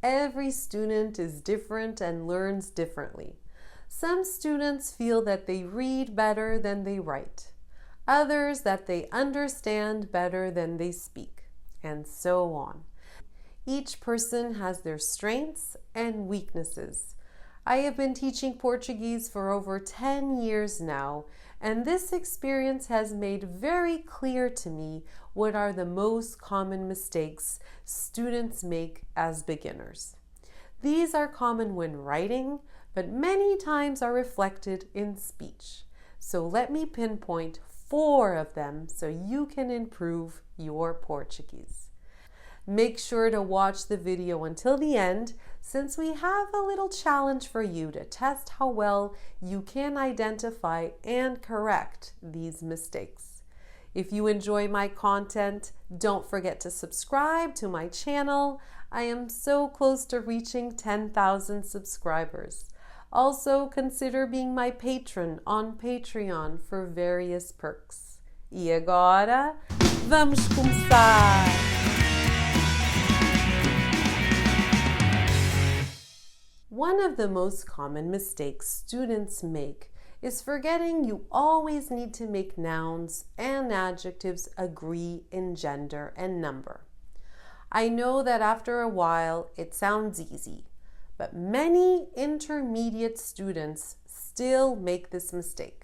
Every student is different and learns differently. Some students feel that they read better than they write, others that they understand better than they speak, and so on. Each person has their strengths and weaknesses. I have been teaching Portuguese for over 10 years now, and this experience has made very clear to me what are the most common mistakes students make as beginners. These are common when writing, but many times are reflected in speech. So let me pinpoint 4 of them so you can improve your Portuguese. Make sure to watch the video until the end, since we have a little challenge for you to test how well you can identify and correct these mistakes. If you enjoy my content, don't forget to subscribe to my channel. I am so close to reaching 10,000 subscribers. Also, consider being my patron on Patreon for various perks. E agora, vamos começar! One of the most common mistakes students make is forgetting you always need to make nouns and adjectives agree in gender and number. I know that after a while it sounds easy, but many intermediate students still make this mistake.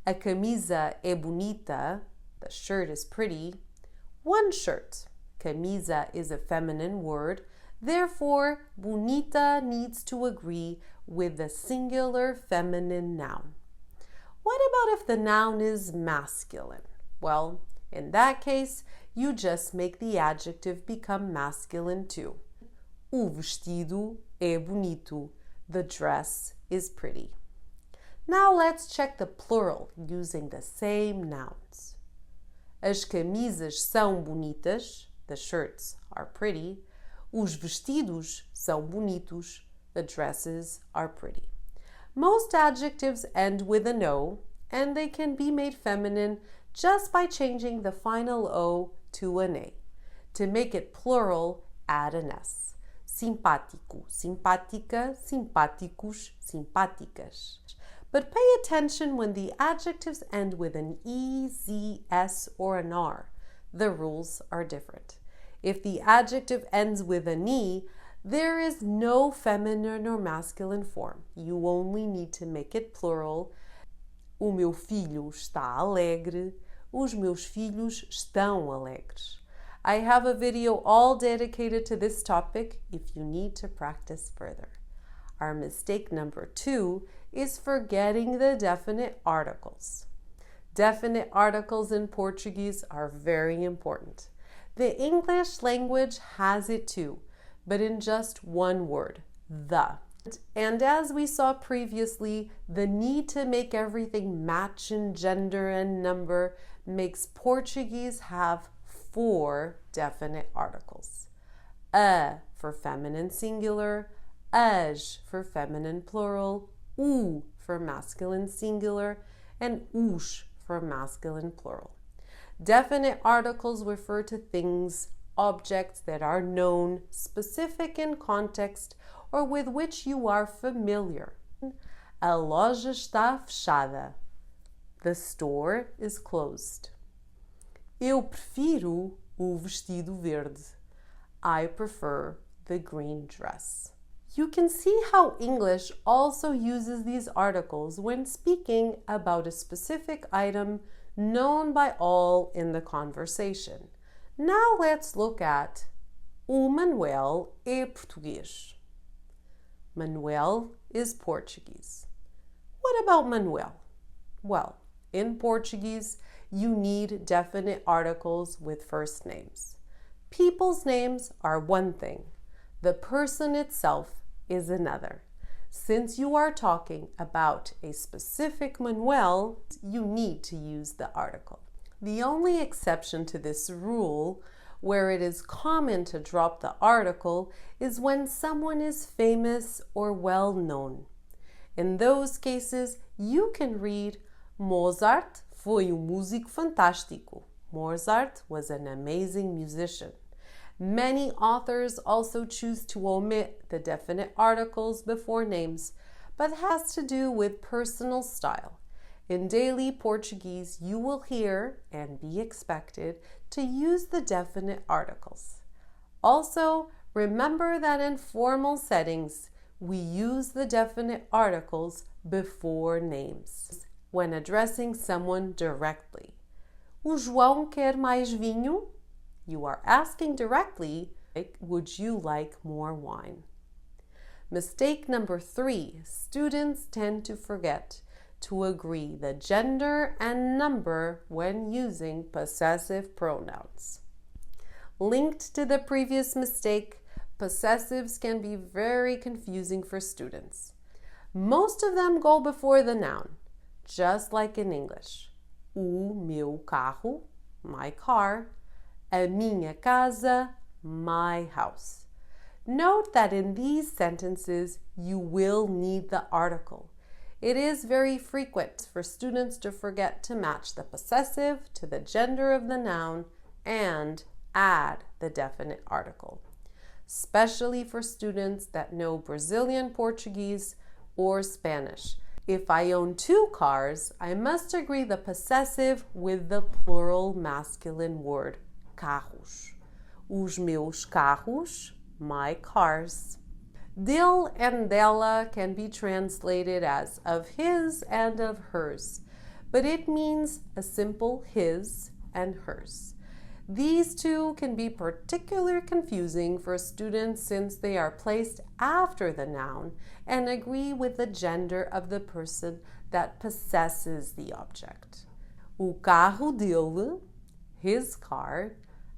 A camisa é bonita, the shirt is pretty. One shirt, camisa is a feminine word, therefore bonita needs to agree with the singular feminine noun. What about if the noun is masculine? Well, in that case, you just make the adjective become masculine too. O vestido é bonito. The dress is pretty. Now let's check the plural using the same nouns. As camisas são bonitas. The shirts are pretty. Os vestidos são bonitos. The dresses are pretty. Most adjectives end with an O, and they can be made feminine just by changing the final O to an A. To make it plural, add an S. Simpático, simpática, simpáticos, simpáticas. But pay attention when the adjectives end with an E, Z, S, or an R. The rules are different. If the adjective ends with an E, there is no feminine or masculine form. You only need to make it plural. O meu filho está alegre. Os meus filhos estão alegres. I have a video all dedicated to this topic if you need to practice further. Our mistake number 2 is forgetting the definite articles. Definite articles in Portuguese are very important. The English language has it too, but in just one word, the. And as we saw previously, the need to make everything match in gender and number makes Portuguese have 4 definite articles. A for feminine singular, as for feminine plural, o for masculine singular, and os for masculine plural. Definite articles refer to things, objects that are known, specific in context, or with which you are familiar. A loja está fechada. The store is closed. Eu prefiro o vestido verde. I prefer the green dress. You can see how English also uses these articles when speaking about a specific item known by all in the conversation. Now let's look at o Manuel é português. Manuel is Portuguese. What about Manuel? Well, in Portuguese, you need definite articles with first names. People's names are one thing. The person itself is another. Since you are talking about a specific Manuel, you need to use the article. The only exception to this rule, where it is common to drop the article, is when someone is famous or well known. In those cases, you can read Mozart foi músico fantástico. Mozart was an amazing musician. Many authors also choose to omit the definite articles before names, but has to do with personal style. In daily Portuguese, you will hear and be expected to use the definite articles. Also, remember that in formal settings, we use the definite articles before names when addressing someone directly. O João quer mais vinho? You are asking directly, would you like more wine? Mistake number 3, students tend to forget to agree the gender and number when using possessive pronouns. Linked to the previous mistake, possessives can be very confusing for students. Most of them go before the noun, just like in English. O meu carro, my car, a minha casa, my house. Note that in these sentences, you will need the article. It is very frequent for students to forget to match the possessive to the gender of the noun and add the definite article, especially for students that know Brazilian Portuguese or Spanish. If I own 2 cars, I must agree the possessive with the plural masculine word, carros. Os meus carros, my cars. Dele and dela can be translated as of his and of hers, but it means a simple his and hers. These two can be particularly confusing for students since they are placed after the noun and agree with the gender of the person that possesses the object. O carro dele, his car,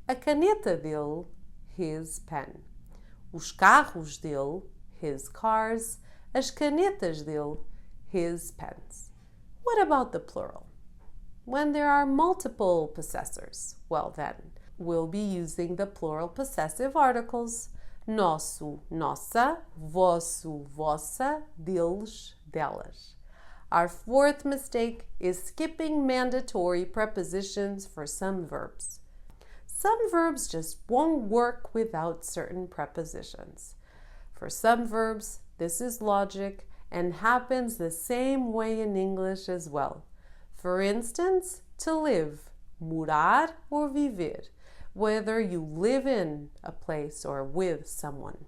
a caneta dele, his pen. Os carros dele, his cars, as canetas dele, his pens. What about the plural? When there are multiple possessors, well then, we'll be using the plural possessive articles nosso, nossa, vosso, vossa, deles, delas. Our 4th mistake is skipping mandatory prepositions for some verbs. Some verbs just won't work without certain prepositions. For some verbs, this is logic and happens the same way in English as well. For instance, to live, morar or viver, whether you live in a place or with someone.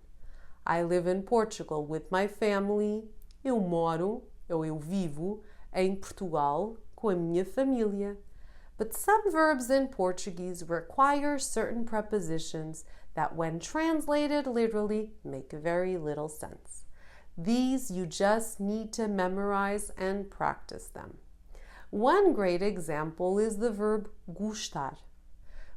I live in Portugal with my family. Eu moro, ou eu vivo, em Portugal com a minha família. But some verbs in Portuguese require certain prepositions that when translated literally make very little sense. These you just need to memorize and practice them. One great example is the verb gostar.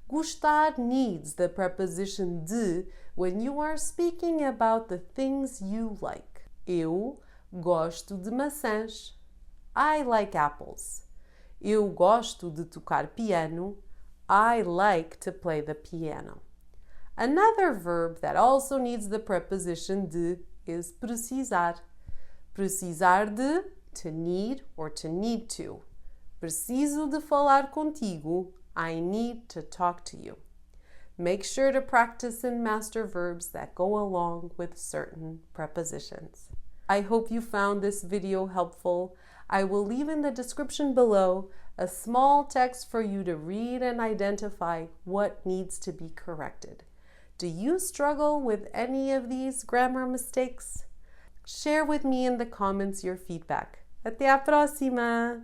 Gostar needs the preposition de when you are speaking about the things you like. Eu gosto de maçãs. I like apples. Eu gosto de tocar piano. I like to play the piano. Another verb that also needs the preposition de is precisar. Precisar de, to need or to need to. Preciso de falar contigo. I need to talk to you. Make sure to practice and master verbs that go along with certain prepositions. I hope you found this video helpful. I will leave in the description below a small text for you to read and identify what needs to be corrected. Do you struggle with any of these grammar mistakes? Share with me in the comments your feedback. Até a próxima!